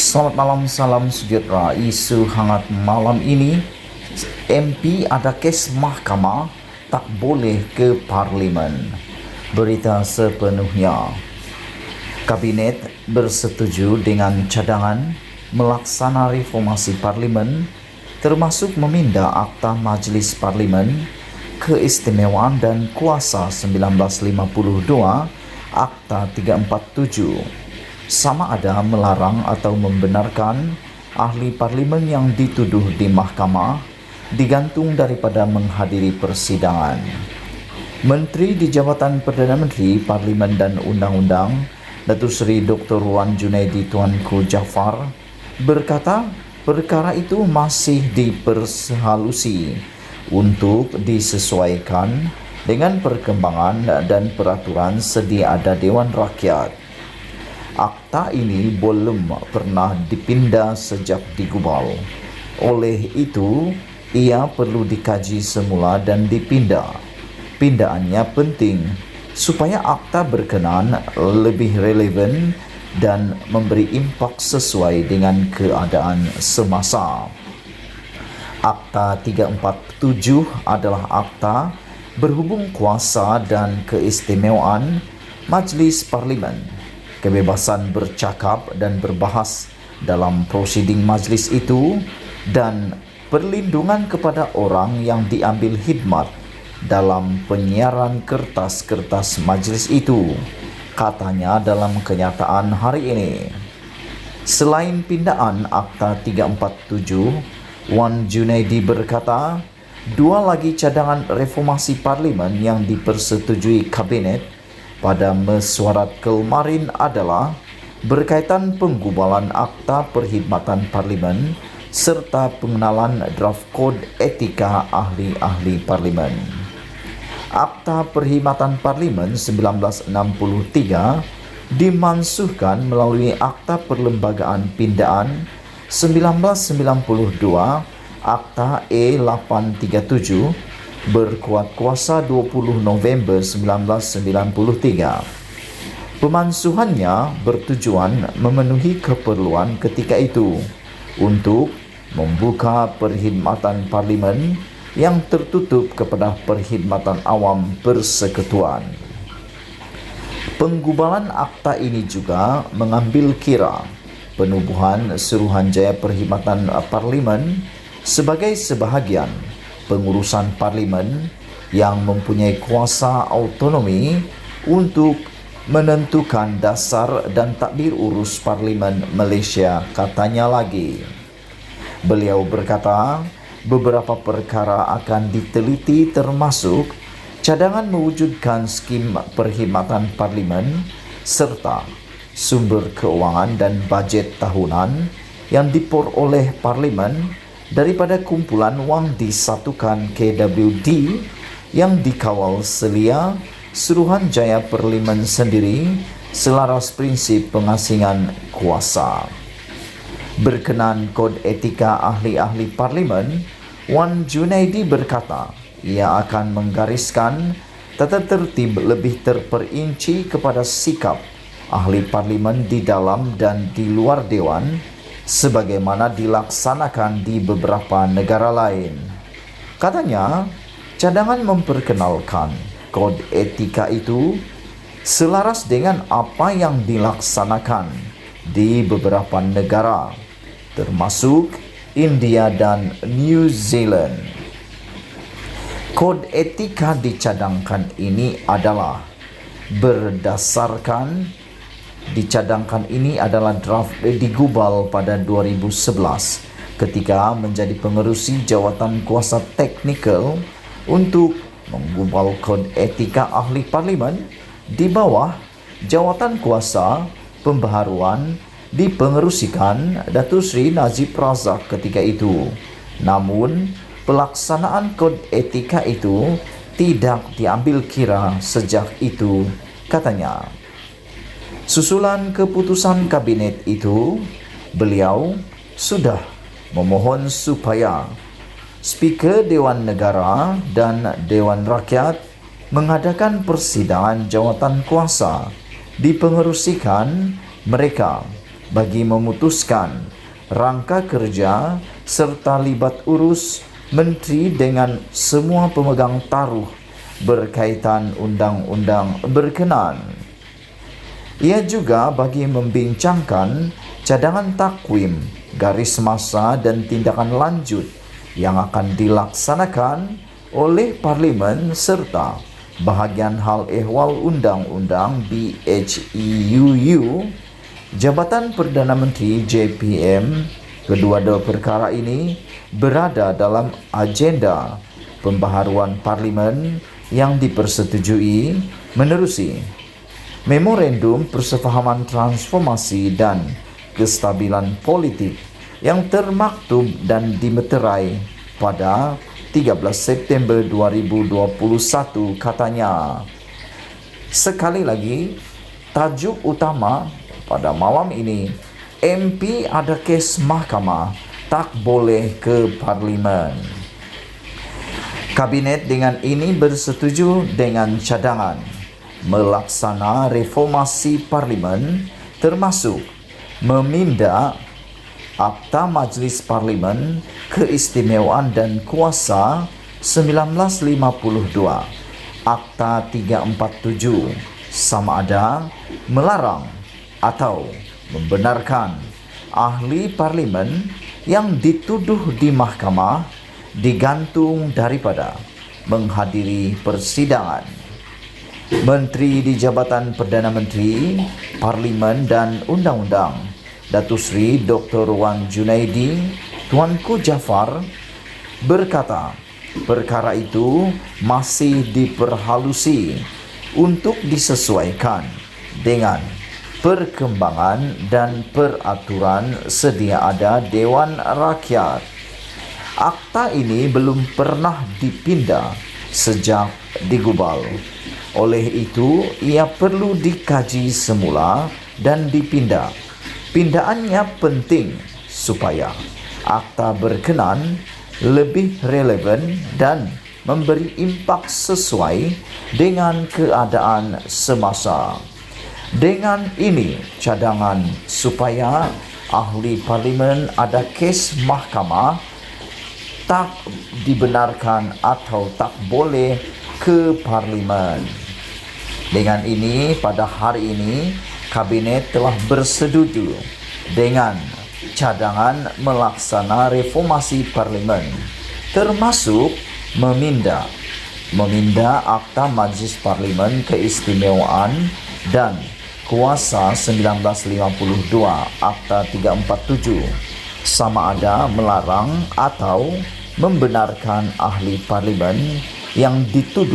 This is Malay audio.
Selamat malam, salam sejahtera. Isu hangat malam ini, MP ada kes mahkamah tak boleh ke Parlimen. Berita sepenuhnya. Kabinet bersetuju dengan cadangan melaksana reformasi Parlimen, termasuk memindah Akta Majlis Parlimen, Keistimewaan dan Kuasa 1952, Akta 347. Sama ada melarang atau membenarkan ahli parlimen yang dituduh di mahkamah digantung daripada menghadiri persidangan. Menteri di Jabatan Perdana Menteri Parlimen dan Undang-Undang, Datuk Seri Dr. Wan Junaidi Tuanku Jaafar, berkata perkara itu masih diperhalusi untuk disesuaikan dengan perkembangan dan peraturan sedia ada Dewan Rakyat. Akta ini belum pernah dipindah sejak digubal. Oleh itu, ia perlu dikaji semula dan dipindah. Pindahannya penting supaya akta berkenan lebih relevan dan memberi impak sesuai dengan keadaan semasa. Akta 347 adalah akta berhubung kuasa dan keistimewaan Majlis Parlimen, kebebasan bercakap dan berbahas dalam prosiding majlis itu, dan perlindungan kepada orang yang diambil khidmat dalam penyiaran kertas-kertas majlis itu, katanya dalam kenyataan hari ini. Selain pindaan Akta 347, Wan Junaidi berkata, dua lagi cadangan reformasi Parlimen yang dipersetujui Kabinet pada mesyuarat kemarin adalah berkaitan penggubalan Akta Perkhidmatan Parlimen serta pengenalan draft kod etika ahli-ahli Parlimen. Akta Perkhidmatan Parlimen 1963 dimansuhkan melalui Akta Perlembagaan Pindaan 1992, Akta E837, berkuat kuasa 20 November 1993. Pemansuhannya bertujuan memenuhi keperluan ketika itu untuk membuka perkhidmatan Parlimen yang tertutup kepada perkhidmatan awam persekutuan. Penggubalan akta ini juga mengambil kira penubuhan Suruhanjaya Perkhidmatan Parlimen sebagai sebahagian pengurusan Parlimen yang mempunyai kuasa autonomi untuk menentukan dasar dan takbir urus Parlimen Malaysia, katanya lagi. Beliau berkata, beberapa perkara akan diteliti termasuk cadangan mewujudkan skim perkhidmatan Parlimen serta sumber keuangan dan bajet tahunan yang diperoleh Parlimen daripada kumpulan wang disatukan KWD yang dikawal selia Suruhanjaya Parlimen sendiri selaras prinsip pengasingan kuasa. Berkenan kod etika ahli-ahli Parlimen, Wan Junaidi berkata ia akan menggariskan tata tertib lebih terperinci kepada sikap ahli Parlimen di dalam dan di luar Dewan sebagaimana dilaksanakan di beberapa negara lain. Katanya, cadangan memperkenalkan kod etika itu selaras dengan apa yang dilaksanakan di beberapa negara, termasuk India dan New Zealand. Kod etika dicadangkan ini adalah draft digubal pada 2011 ketika menjadi pengerusi jawatan kuasa teknikal untuk menggubal kod etika ahli Parlimen di bawah jawatan kuasa pembaharuan dipengerusikan Datuk Seri Najib Razak ketika itu. Namun, pelaksanaan kod etika itu tidak diambil kira sejak itu, katanya. Susulan keputusan kabinet itu, beliau sudah memohon supaya Speaker Dewan Negara dan Dewan Rakyat mengadakan persidangan jawatan kuasa dipengerusikan mereka bagi memutuskan rangka kerja serta libat urus menteri dengan semua pemegang taruh berkaitan undang-undang berkenaan. Ia juga bagi membincangkan cadangan takwim, garis masa dan tindakan lanjut yang akan dilaksanakan oleh Parlimen serta bahagian hal ehwal undang-undang BHEUU. Jabatan Perdana Menteri JPM, kedua-dua perkara ini berada dalam agenda pembaharuan Parlimen yang dipersetujui menerusi Memorandum Persefahaman Transformasi dan Kestabilan Politik yang termaktub dan dimeterai pada 13 September 2021 katanya. Sekali lagi, tajuk utama pada malam ini, MP ada kes mahkamah, tak boleh ke Parlimen. Kabinet dengan ini bersetuju dengan cadangan melaksana reformasi Parlimen termasuk meminda Akta Majlis Parlimen Keistimewaan dan Kuasa 1952, Akta 347, sama ada melarang atau membenarkan ahli Parlimen yang dituduh di mahkamah digantung daripada menghadiri persidangan. Menteri di Jabatan Perdana Menteri, Parlimen dan Undang-Undang, Datuk Seri Dr. Wan Junaidi Tuanku Jaafar berkata, perkara itu masih diperhalusi untuk disesuaikan dengan perkembangan dan peraturan sedia ada Dewan Rakyat. Akta ini belum pernah dipindah sejak digubal. Oleh itu, ia perlu dikaji semula dan dipindah. Pindahannya penting supaya akta berkenan lebih relevan dan memberi impak sesuai dengan keadaan semasa. Dengan ini, cadangan supaya ahli Parlimen ada kes mahkamah tak dibenarkan atau tak boleh ke Parlimen. Dengan ini, pada hari ini, Kabinet telah bersetuju dengan cadangan melaksana reformasi Parlimen, termasuk meminda Akta Majlis Parlimen Keistimewaan dan Kuasa 1952, Akta 347, sama ada melarang atau membenarkan ahli Parlimen yang dituduh